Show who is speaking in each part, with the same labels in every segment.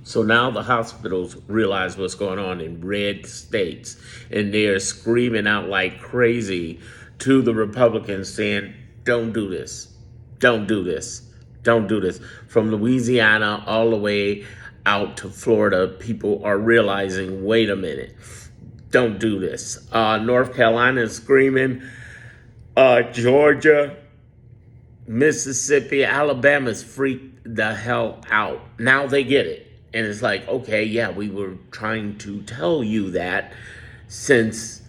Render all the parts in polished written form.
Speaker 1: So now the hospitals realize what's going on in red states, and they're screaming out like crazy to the Republicans saying, don't do this. Don't do this. Don't do this. From Louisiana all the way out to Florida, people are realizing, wait a minute, don't do this. North Carolina is screaming. Georgia, Mississippi, Alabama's freaked the hell out. Now they get it. And it's like, okay, yeah, we were trying to tell you that since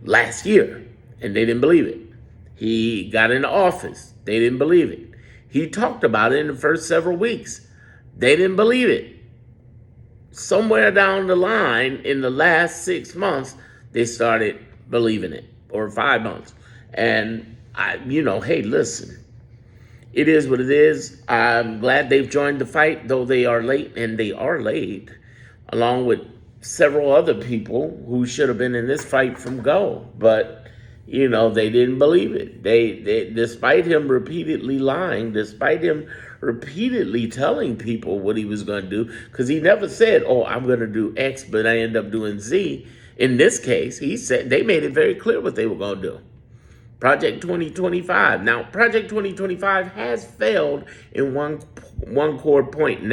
Speaker 1: last year, and they didn't believe it. He got into office. They didn't believe it. He talked about it in the first several weeks. They didn't believe it. Somewhere down the line, in the last 6 months, they started believing it, or 5 months. And hey, listen, it is what it is. I'm glad they've joined the fight, though they are late, and they are late, along with several other people who should have been in this fight from go. But, they didn't believe it. They despite him repeatedly lying, despite him repeatedly telling people what he was going to do, because he never said, oh, I'm going to do X, but I end up doing Z. In this case, he said they made it very clear what they were going to do. Project 2025. Now, Project 2025 has failed in one core point, and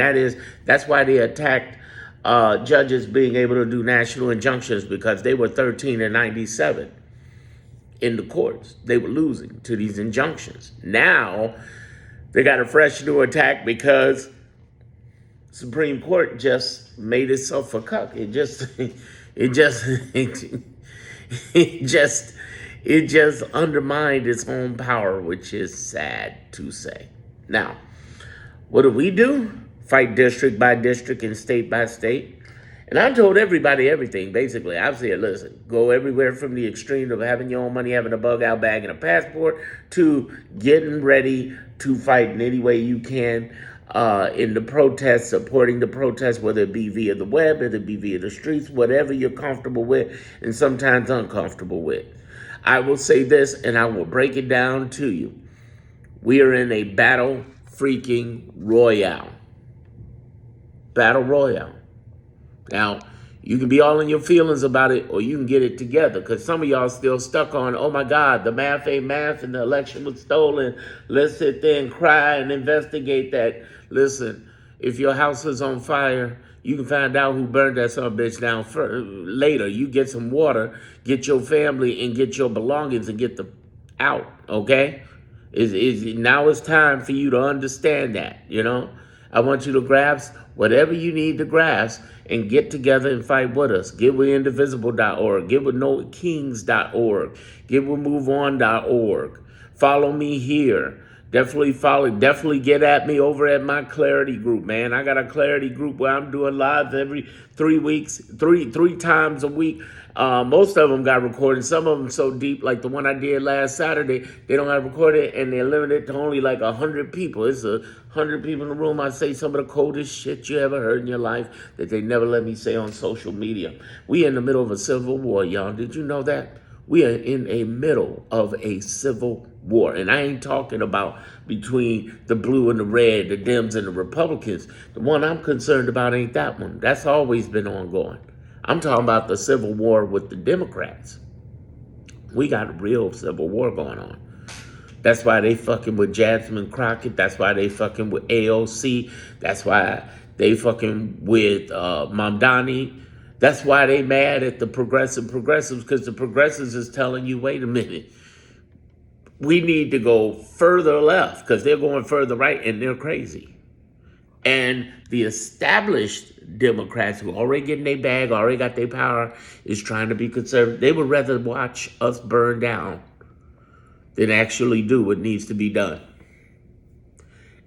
Speaker 1: that's why they attacked judges being able to do national injunctions, because they were 13 and 97 in the courts. They were losing to these injunctions. Now, they got a fresh new attack because Supreme Court just made itself a cuck. It just undermined its own power, which is sad to say. Now, what do? Fight district by district and state by state. And I told everybody everything, basically. I've said, listen, go everywhere from the extreme of having your own money, having a bug-out bag and a passport, to getting ready to fight in any way you can in the protests, supporting the protests, whether it be via the web, whether it be via the streets, whatever you're comfortable with and sometimes uncomfortable with. I will say this, and I will break it down to you. We are in a battle freaking royale. Battle royale. Now, you can be all in your feelings about it, or you can get it together, because some of y'all still stuck on, oh my God, the math ain't math and the election was stolen. Let's sit there and cry and investigate that. Listen, if your house is on fire, you can find out who burned that son of a bitch down later. You get some water, get your family and get your belongings and get them out, okay? Now it's time for you to understand that, I want you to grasp whatever you need to grasp and get together and fight with us. Get with indivisible.org. Get with nokings.org. Get with moveon.org. Follow me here. Definitely get at me over at my Clarity group, man. I got a Clarity group where I'm doing live every 3 weeks, three times a week. Most of them got recorded. Some of them so deep, like the one I did last Saturday, they don't have recorded, and they're limited to only like 100 people. It's 100 people in the room. I say some of the coldest shit you ever heard in your life that they never let me say on social media. We in the middle of a civil war, y'all. Did you know that? We are in a middle of a civil war. And I ain't talking about between the blue and the red, the Dems and the Republicans. The one I'm concerned about ain't that one. That's always been ongoing. I'm talking about the civil war with the Democrats. We got a real civil war going on. That's why they fucking with Jasmine Crockett. That's why they fucking with AOC. That's why they fucking with Mamdani. That's why they mad at the progressives, because the progressives is telling you, wait a minute, we need to go further left, because they're going further right and they're crazy. And the established Democrats who already getting their bag, already got their power, is trying to be conservative. They would rather watch us burn down than actually do what needs to be done.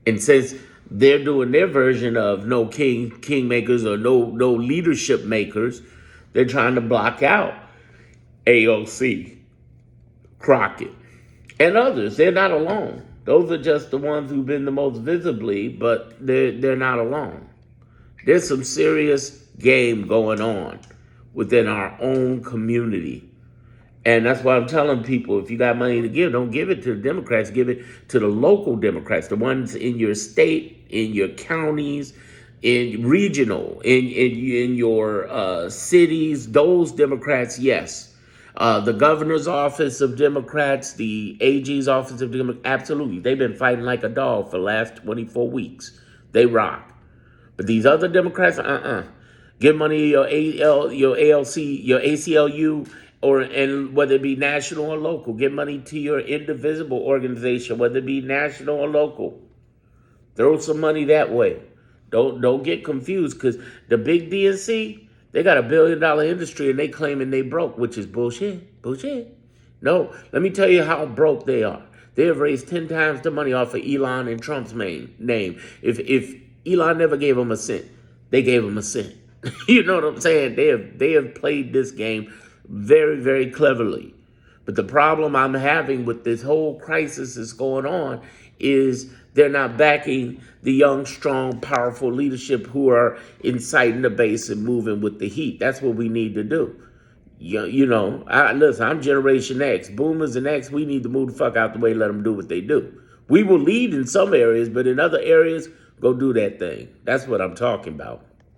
Speaker 1: And since they're doing their version of no kingmakers or no leadership makers, they're trying to block out AOC, Crockett, and others. They're not alone. Those are just the ones who've been the most visibly, but they're not alone. There's some serious game going on within our own community. And that's why I'm telling people, if you got money to give, don't give it to the Democrats, give it to the local Democrats, the ones in your state, in your counties, in regional, in your cities, those Democrats, yes. The governor's office of Democrats, the AG's office of Democrats, absolutely. They've been fighting like a dog for the last 24 weeks. They rock. But these other Democrats, give money to your your ALC, your ACLU, and whether it be national or local. Give money to your indivisible organization, whether it be national or local. Throw some money that way. Don't get confused, because the big DNC, they got $1 billion industry and they claiming they broke, which is bullshit. Bullshit. No, let me tell you how broke they are. They have raised 10 times the money off of Elon and Trump's name. If Elon never gave them a cent, they gave him a cent. You know what I'm saying? They have played this game very, very cleverly. But the problem I'm having with this whole crisis that's going on is they're not backing the young, strong, powerful leadership who are inciting the base and moving with the heat. That's what we need to do. Listen, I'm Generation X. Boomers and X, we need to move the fuck out the way and let them do what they do. We will lead in some areas, but in other areas, go do that thing. That's what I'm talking about.